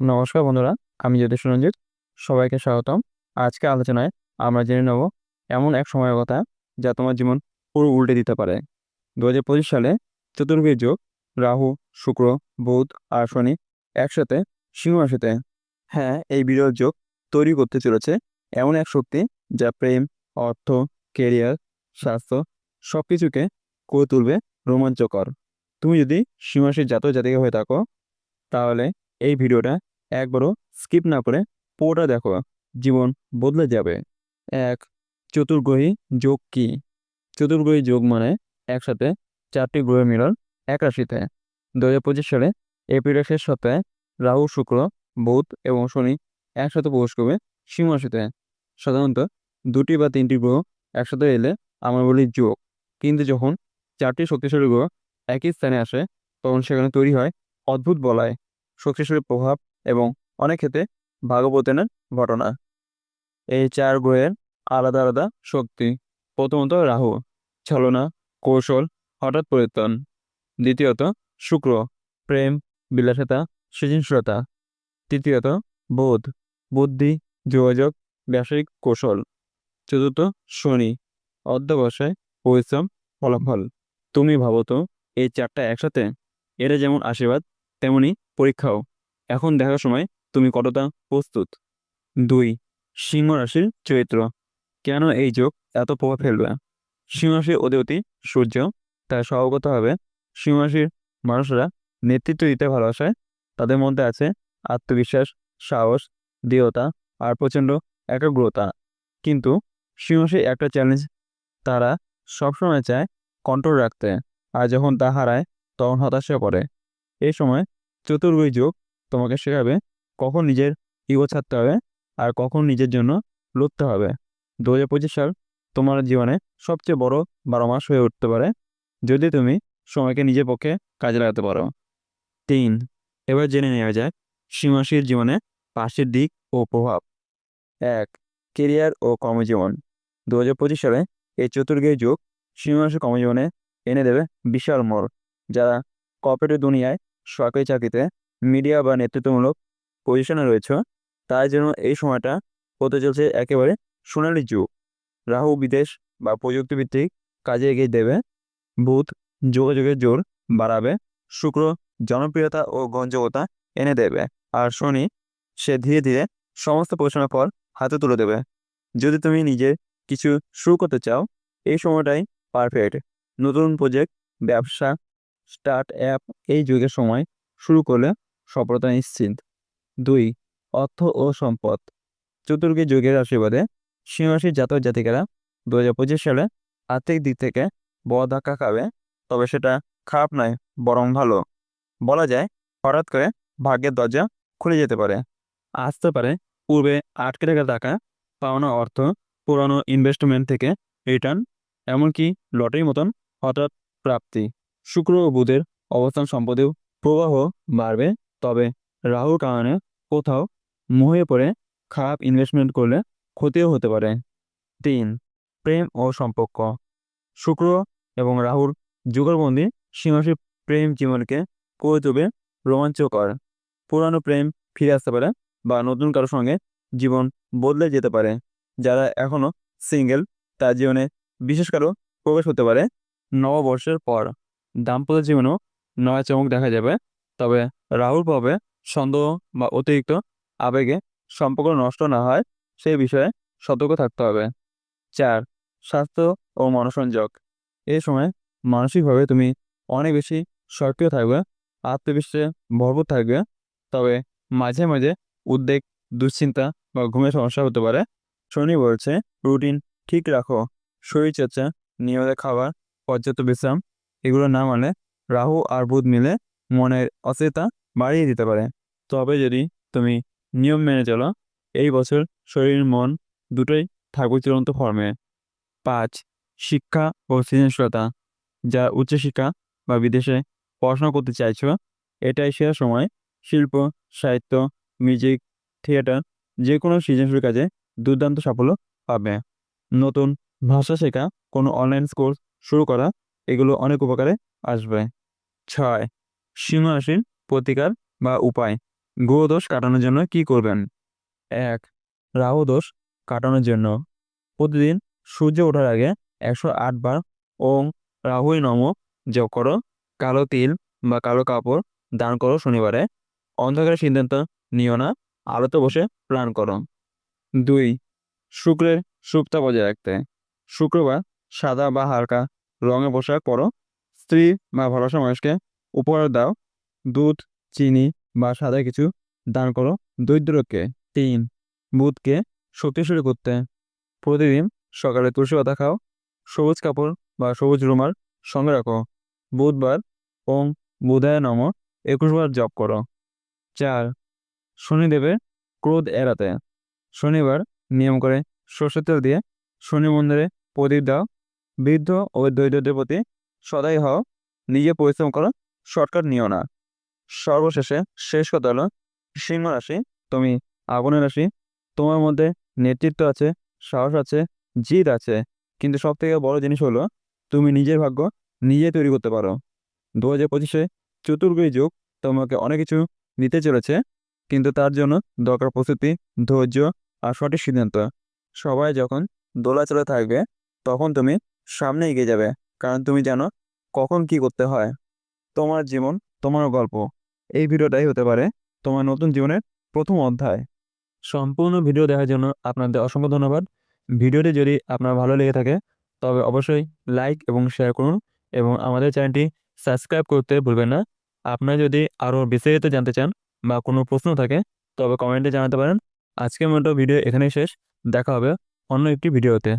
নমস্কার বন্ধুরা, আমি জ্যোতিষ রঞ্জিত। সবাইকে স্বাগতম। আজকে আলোচনায় আমরা জেনে নেব এমন এক সময়ের কথা যা তোমার জীবন পুরো উল্টে দিতে পারে। 2025 সালে চতুর্ভুজ যোগ, রাহু, শুক্র, বুধ আর শনি একসাথে সিংহ রাশিতে। হ্যাঁ, এই বিরল যোগ তৈরি করতে চলেছে এমন এক শক্তি যা প্রেম, অর্থ, কেরিয়ার, স্বাস্থ্য সবকিছুকে করে তুলবে রোমাঞ্চকর। তুমি যদি সিংহ রাশির জাতক জাতিকা হয়ে থাকো, তাহলে এই ভিডিওটা একবারও স্কিপ না করে পুরোটা দেখো। জীবন বদলে যাবে। এক, চতুর্গ্রহী যোগ কি? চতুর্গ্রহী যোগ মানে একসাথে চারটি গ্রহের মিলন এক রাশিতে। 2025 সালে এপ্রিলের শেষ সপ্তাহে রাহু, শুক্র, বুধ এবং শনি একসাথে প্রবেশ করবে সিংহ রাশিতে। সাধারণত দুটি বা তিনটি গ্রহ একসাথে এলে আমরা বলি যোগ, কিন্তু যখন চারটি শক্তিশালী গ্রহ একই স্থানে আসে, তখন সেখানে তৈরি হয় অদ্ভুত বলয়, শক্তিশালী প্রভাব এবং অনেক ক্ষেত্রে ভাগ্যপতনের ঘটনা। এই চার গ্রহের আলাদা আলাদা শক্তি। প্রথমত রাহু, ছলনা, কৌশল, হঠাৎ পরিবর্তন। দ্বিতীয়ত শুক্র, প্রেম, বিলাসিতা, সৃজনশীলতা। তৃতীয়ত বুধ, বুদ্ধি, যোগাযোগ, ব্যবসায়িক কৌশল। চতুর্থ শনি, অধ্যবসায়, পরিশ্রম, ফলাফল। তুমি ভাবো তো, এই চারটা একসাথে, এরা যেমন আশীর্বাদ তেমনি পরীক্ষাও। এখন দেখার সময় তুমি কতটা প্রস্তুত। দুই, সিংহ রাশির চরিত্র। কেন এই যোগ এত প্রভাব ফেলবে? সিংহ রাশির অধিপতি সূর্য, তার স্বভাবগতভাবে সিংহ রাশির মানুষরা নেতৃত্ব দিতে ভালোবাসে। তাদের মধ্যে আছে আত্মবিশ্বাস, সাহস, দৃঢ়তা আর প্রচণ্ড একাগ্রতা। কিন্তু সিংহ রাশির একটা চ্যালেঞ্জ, তারা সবসময় চায় কন্ট্রোল রাখতে, আর যখন তা হারায় তখন হতাশা পড়ে। এই সময় চতুর্ভুজ যোগ তোমাকে শেখাবে কখন নিজের ইগো ছাড়তে হবে আর কখন নিজের জন্য লড়তে হবে। 2025 সাল তোমার জীবনে সবচেয়ে বড় 12 মাস হয়ে উঠতে পারে, যদি তুমি সময়কে নিজের পক্ষে কাজে লাগাতে পারো। তিন, এবার জেনে নেওয়া যায় সিংহ রাশির জীবনে 5টি দিক ও প্রভাব। এক, কেরিয়ার ও কর্মজীবন। 2025 সালে এই চতুর্গ্রহী যুগ সিংহ রাশির কর্মজীবনে এনে দেবে বিশাল মোড়। যারা কর্পোরেট দুনিয়ায়, সরকারি চাকরিতে, মিডিয়া বা নেতৃত্বমূলক পজিশনে রয়েছে, তার জন্য এই সময়টা হতে চলছে একেবারে সোনালী যুগ। রাহু বিদেশ বা প্রযুক্তিভিত্তিক কাজে এগিয়ে দেবে। বুধ যোগাযোগের জোর বাড়াবে। শুক্র জনপ্রিয়তা ও গ্রহণযোগ্যতা এনে দেবে। আর শনি, সে ধীরে ধীরে সমস্ত পড়াশোনার পর হাতে তুলে দেবে। যদি তুমি নিজে কিছু শুরু করতে চাও, এই সময়টাই পারফেক্ট। নতুন প্রজেক্ট, ব্যবসা, স্টার্ট অ্যাপ, এই যুগের সময় শুরু করলে সফলতা নিশ্চিত। দুই, অর্থ ও সম্পদ। চতুর্থী যুগের আশীর্বাদে সিংহরাশির জাতক জাতিকারা 2025 সালে আর্থিক দিক থেকে বড় ধাক্কা খাবে। তবে সেটা খারাপ নয়, বরং ভালো। বলা যায় হঠাৎ করে ভাগ্যের দরজা খুলে যেতে পারে। আসতে পারে পূর্বে আটকে থাকা টাকা, পাওনা অর্থ, পুরানো ইনভেস্টমেন্ট থেকে রিটার্ন, এমনকি লটারির মতন হঠাৎ প্রাপ্তি। শুক্র ও বুধের অবস্থান সম্পদেও প্রবাহ বাড়বে। তবে রাহুর কারণে কোথাও মোহে পড়ে খারাপ ইনভেস্টমেন্ট করলে ক্ষতিও হতে পারে। তিন, প্রেম ও সম্পর্ক। শুক্র এবং রাহুর যুগলবন্দি সিংহরাশির প্রেম জীবনকে করে তুলবে রোমাঞ্চকর। পুরানো প্রেম ফিরে আসতে পারে বা নতুন কারোর সঙ্গে জীবন বদলে যেতে পারে। যারা এখনো সিঙ্গেল, তার জীবনে বিশেষ কারো প্রবেশ হতে পারে। নববর্ষের পর দাম্পত্য জীবনেও নয়া চমক দেখা যাবে। তবে রাহুর প্রভাবে সন্দেহ বা অতিরিক্ত আবেগে সম্পর্ক নষ্ট না হয়, সেই বিষয়ে সতর্ক থাকতে হবে। চার, স্বাস্থ্য ও মনোসংযোগ। এই সময় মানসিকভাবে তুমি অনেক বেশি সক্রিয় থাকবে, আত্মবিশ্বাসে ভরপুর থাকবে। তবে মাঝে মাঝে উদ্বেগ, দুশ্চিন্তা বা ঘুমের সমস্যা হতে পারে। শনি বলছে রুটিন ঠিক রাখো, শরীরচর্চা, নিয়মিত খাবার, পর্যাপ্ত বিশ্রাম, এগুলো না মানে রাহু আর বুধ মিলে মনের অস্থিরতা বাড়িয়ে দিতে পারে। তবে যদি তুমি নিয়ম মেনে চলো, এই বছর শরীর মন দুটোই থাকবে চূড়ান্ত ফর্মে। পাঁচ, শিক্ষা ও সৃজনশীলতা। যা উচ্চশিক্ষা বা বিদেশে পড়াশোনা করতে চাইছো, এটাই সেরা সময়। শিল্প, সাহিত্য, মিউজিক, থিয়েটার, যে কোনো সৃজনশীল কাজে দুর্দান্ত সাফল্য পাবে। নতুন ভাষা শেখা, কোনো অনলাইন কোর্স শুরু করা, এগুলো অনেক উপকারে আসবে। ছয়, সিংহ রাশির প্রতিকার বা উপায়। গ্রহ দোষ কাটানোর জন্য কি করবেন? 1. রাহু দোষ কাটানোর জন্য প্রতিদিন সূর্য ওঠার আগে 108 বার ওং রাহুই নম জপ করো। কালো তিল বা কালো কাপড় দান করো শনিবারে। অন্ধকারের সিদ্ধান্ত নিও না, আলোতে বসে প্ল্যান করো। 2. শুক্রের সুপ্তা বজায় রাখতে শুক্রবার সাদা বা হালকা রঙের পোশাক পরো। স্ত্রী বা ভালোবাসা মানুষকে উপহার দাও। দুধ, চিনি বা সাদা কিছু দান করো দরিদ্রকে। 3. বুধকে শক্তিশালী করতে প্রতিদিন সকালে তুলসী পাতা খাও। সবুজ কাপড় বা সবুজ রুমাল সঙ্গে রাখো। বুধবার ওং বুধায় নম 21 বার জপ করো। 4. শনিদেবের ক্রোধ এড়াতে শনিবার নিয়ম করে সর্ষের তেল দিয়ে শনি মন্দিরে প্রদীপ দাও। বৃদ্ধ ও দরিদ্রদের প্রতি সদয় হও। নিজে পরিশ্রম করো, শর্টকাট নিও না। সর্বশেষে শেষ কথা হলো সিংহ রাশি। তুমি আগুনের রাশি। তোমার মধ্যে নেতৃত্ব আছে, সাহস আছে, জিদ আছে, কিন্তু সব থেকে বড় জিনিস হলো তুমি নিজের ভাগ্য নিজে তৈরি করতে পারো। 2025-এ চতুর্গ্রহী যুগ তোমাকে অনেক কিছু নিতে চলেছে, কিন্তু তার জন্য দরকার প্রস্তুতি, ধৈর্য আর সঠিক সিদ্ধান্ত। সবাই যখন দোলাচলে থাকবে তখন তুমি সামনে এগিয়ে যাবে, কারণ তুমি জানো কখন কি করতে হয়। তোমার জীবন তোমার গল্প। এই ভিডিওটাই হতে পারে তোমার নতুন জীবনের প্রথম অধ্যায়। সম্পূর্ণ ভিডিও দেখার জন্য আপনাদের অসংখ্য ধন্যবাদ। ভিডিওটি যদি আপনার ভালো লেগে থাকে তবে অবশ্যই লাইক এবং শেয়ার করুন এবং আমাদের চ্যানেলটি সাবস্ক্রাইব করতে ভুলবেন না। আপনারা যদি আরও বিস্তারিত জানতে চান বা কোনো প্রশ্ন থাকে তবে কমেন্টে জানাতে পারেন। আজকের মতো ভিডিও এখানেই শেষ। দেখা হবে অন্য একটি ভিডিওতে।